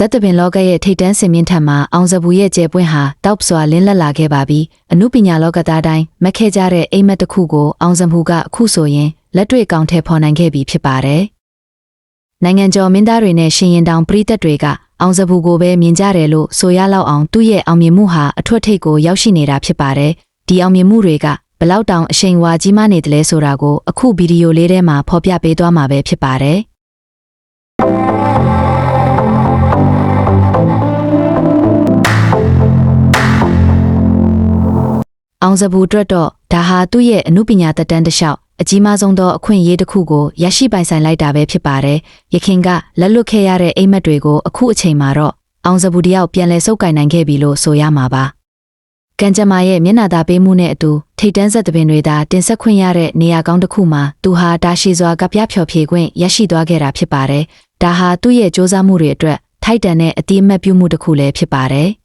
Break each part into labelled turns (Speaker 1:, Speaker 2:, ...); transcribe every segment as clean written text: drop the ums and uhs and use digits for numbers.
Speaker 1: ဇက်တပင်လောကရဲ့ထိတ်တန်းစင်မြင့်ထက်မှာအောင်စပူရဲ့ကျဲပွင့်ဟာတောက်စွာလင်းလက်လာခဲ့ပါပြီအနုပညာလောကသားတိုင်းမက်ခဲ့ကြတဲ့အိမ်မက်တစ်ခုကိုအောင်စမှုကအခုဆိုရင်လက်တွေ့ကောင်းထဲဖော်နိုင်ခဲ့ပြီဖြစ်ပါတယ်နိုင်ငံကျော်မင်းသားတွေနဲ့ရှင်ရင်တောင်ပရိသတ်တွေကအောင်စပူကိုပဲမြင်ကြတယ်လို့ဆိုရလောက်အောင်သူ့ရဲ့အောင်မြင်မှုဟာအထွတ်ထိပ်ကိုရောက်ရှိနေတာဖြစ်ပါတယ်ဒီအောင်မြင်မှုတွေကဘလောက်တောင်အရှိန်ဝါကြီးမားနေတယ်လဲဆိုတာကိုအခုဗီဒီယိုလေးထဲမှာဖော်ပြပေးသွားမှာပဲဖြစ်ပါတယ်အောင်စပူအတွက်တော့ဒါဟာသူ့ရဲ့အနုပညာတက်တန်းတစ်လျှောက်အကြီးမားဆုံးသောအခွင့်အရေးတစ်ခုကိုရရှိပိုင်ဆိုင်လိုက်တာပဲဖြစ်ပါတယ်။ယခင်ကလက်လွတ်ခဲ့ရတဲ့အိမ်မက်တွေကိုအခုအချိန်မှာတော့အောင်စပူတယောက်ပြန်လည်စုပ်ကိုင်နိုင်ခဲ့ပြီလို့ဆိုရမှာပါ။ကံကြမ္မာရဲ့မျက်နှာသာပေးမှုနဲ့အတူထိတ်တန်းဆက်သပင်တွေသာတင်ဆက်ခွင့်ရတဲ့နေရာကောင်းတစ်ခုမှာသူဟာတာရှည်စွာကပြဖြော်ဖြေခွင့်ရရှိသွားခဲ့တာဖြစ်ပါတယ်။ဒါဟာသူ့ရဲ့စ조사မှုတွေအတွက်ထိုက်တန်တဲ့အတိအမှတ်ပြုမှုတစ်ခုလည်းဖြစ်ပါတယ်။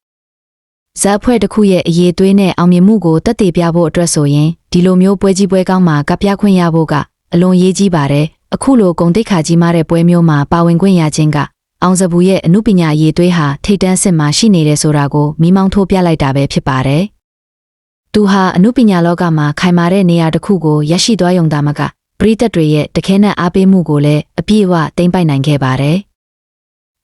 Speaker 1: ဇက်ဖွဲ့တစ်ခုရဲ့အရေးသွေးနဲ့အောင်မြင်မှုကိုတက်တည်ပြဖို့အတွက်ဆိုရင်ဒီလိုမျိုးပွဲကြီးပွဲကောင်းမှာကပြခွင့်ရဖို့ကအလွန်ရေးကြီးပါတယ်အခုလိုဂုံတိတ်ခါကြီးမားတဲ့ပွဲမျိုးမှာပါဝင်ခွင့်ရခြင်းကအောင်စပူရဲ့အနုပညာရေးသွေးဟာထိတ်တန်းစစ်မှာရှိနေတယ်ဆိုတာကိုမိမောင်းထိုးပြလိုက်တာပဲဖြစ်ပါတယ်သူဟာအနုပညာလောကမှာခိုင်မာတဲ့နေရာတစ်ခုကိုရရှိသွားရုံသာမကပရိသတ်တွေရဲ့တခဲနက်အားပေးမှုကိုလည်းအပြည့်အဝသိမ်းပိုက်နိုင်ခဲ့ပါတယ်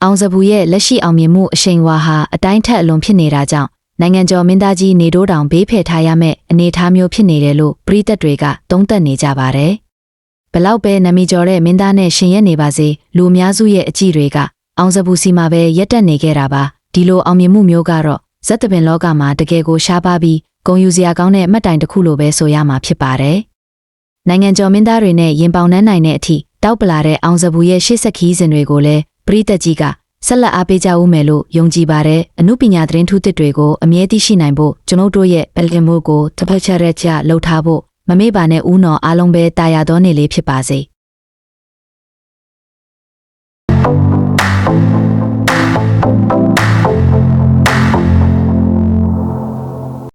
Speaker 1: အောင်စပူရဲ့လက်ရှိအောင်မြင်မှုအရှိန်ဝါဟာအတိုင်းထက်အလွန်ဖြစ်နေတာကြောင့်နိုင်ငံကျော်မင်းသားကြီးနေတိုးတောင်ဘေးဖယ်ထားရမယ့်အနေအထားမျိုးဖြစ်နေတယ်လို့ပရိသတ်တွေကသုံးသပ်နေကြပါတယ်။ဘလောက်ပဲနာမည်ကျော်တဲ့မင်းသားနဲ့ရှင်ရက်နေပါစေလူအများစုရဲ့အကြည့်တွေကအောင်စပူစီမှာပဲရက်တက်နေခဲ့တာပါ။ဒီလိုအောင်မြင်မှုမျိုးကတော့ဇက်တပင်လောကမှာတကယ်ကိုရှားပါပြီးဂုဏ်ယူစရာကောင်းတဲ့မှတ်တိုင်တစ်ခုလိုပဲဆိုရမှာဖြစ်ပါတယ်။နိုင်ငံကျော်မင်းသားတွေနဲ့ရင်ပေါင်နှမ်းနိုင်တဲ့အထိတောက်ပလာတဲ့အောင်စပူရဲ့ရှေ့ဆက်ခီးစဉ်တွေကိုလည်းပရိသတ်ကြီးကဆက်လက်အားပေးကြဦးမယ်လို့ယုံကြည်ပါတယ်အနုပညာသတင်းထူးသစ်တွေကိုအမြဲတည်ရှိနိုင်ဖို့ကျွန်ုပ်တို့ရဲ့ပယ်လင်မိုးကိုတစ်ဖက်ချက်ရက်ချလှုပ်ထားဖို့မမေ့ပါနဲ့ဦးနော်အားလုံးပဲတာယာသောနေ့လေးဖြစ်ပါစေ